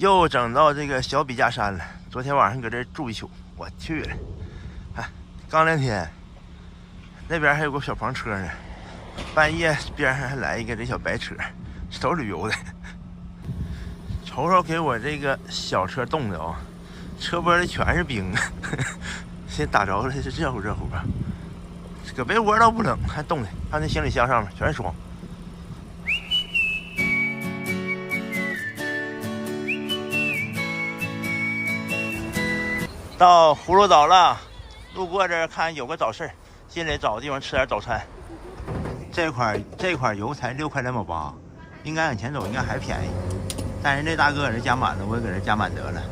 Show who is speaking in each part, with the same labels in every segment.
Speaker 1: 又整到这个小笔架山了。昨天晚上搁这住一宿，我去了，刚2天，那边还有个小房车呢。半夜边上还来一个这小白车，都旅游的。瞅瞅给我这个小车冻的啊，车玻璃全是冰。先打着了，是热乎热乎吧？搁被窝倒不冷，还冻的。看那行李箱上面全是霜。到葫芦岛了，路过这儿看有个早市，进来找个地方吃点早餐。这块油才6块2毛8，应该往前走应该还便宜，但是这大哥搁这加满了，我也搁这加满得了。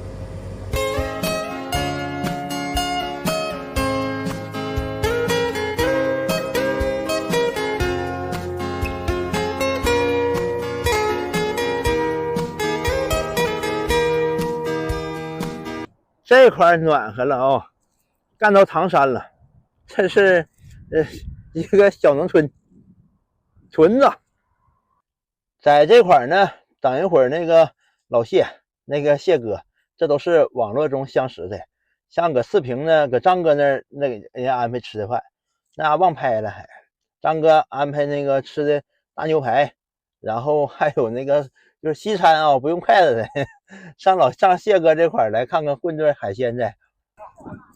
Speaker 1: 这块暖和了啊，干到唐山了。这是一个小农村，屯子。在这块呢，等一会儿那个老谢，那个谢哥，这都是网络中相识的。像搁四平呢，搁张哥那儿，那个人家安排吃的饭，那忘拍了还。张哥安排那个吃的大牛排，然后还有那个就是西餐啊，不用筷子的。上谢哥这块来看看混顿海鲜的。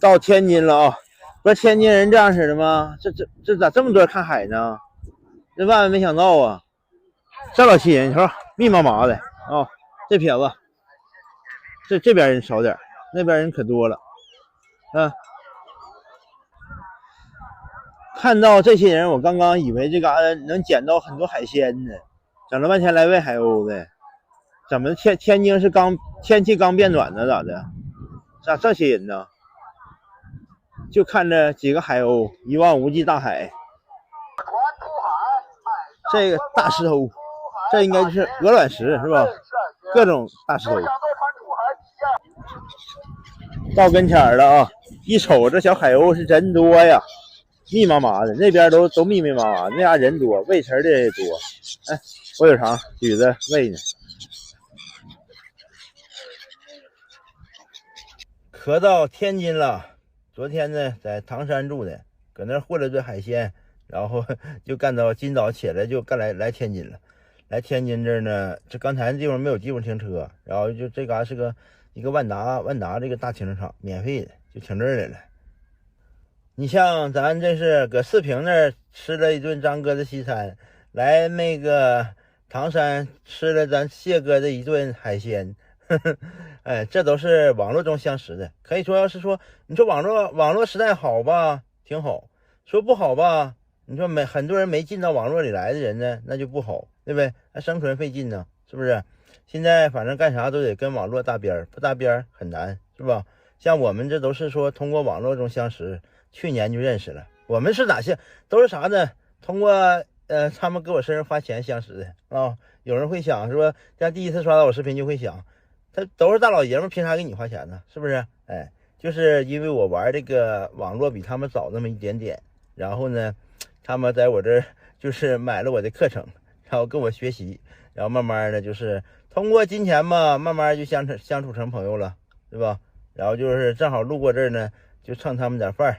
Speaker 1: 到天津了啊，不是天津人这样式的吗？这咋这么多人看海呢？这万万没想到啊！这老吸引，你说密麻麻的啊！这撇子，这边人少点，那边人可多了。看到这些人，我刚刚以为这嘎达能捡到很多海鲜呢，整了半天来喂海鸥的。怎么天津是天气刚变暖呢？咋的？咋这些人呢？就看着几个海鸥，一望无际大海。这个大石头，这应该是鹅卵石是吧？各种大石头。到跟前了啊！一瞅这小海鸥是真多呀，密麻麻的，那边都密密麻麻，那家人多，喂食的人也多。火腿肠举着喂呢。可到天津了。昨天呢，在唐山住的，搁那混了顿海鲜，然后就干到今早起来就干来天津了。来天津这儿呢，这刚才地方没有地方停车，然后就这嘎是一个万达这个大停车场，免费的，就停这儿来了。你像咱这是搁四平那儿吃了一顿张哥的西餐，来那个唐山吃了咱谢哥的一顿海鲜。这都是网络中相识的。可以说，要是说你说网络时代好吧，挺好；说不好吧，你说很多人没进到网络里来的人呢，那就不好，对不对？生存费劲呢，是不是？现在反正干啥都得跟网络搭边，不搭边很难，是吧？像我们这都是说通过网络中相识，去年就认识了。我们是咋相？都是啥呢？通过他们给我身上发钱相识的啊。有人会想说，像第一次刷到我视频就会想，他都是大老爷们，凭啥给你花钱呢？是不是？就是因为我玩这个网络比他们早那么一点点，然后呢，他们在我这儿就是买了我的课程，然后跟我学习，然后慢慢的就是通过金钱嘛，慢慢就相处成朋友了，对吧？然后就是正好路过这儿呢，就蹭他们点饭。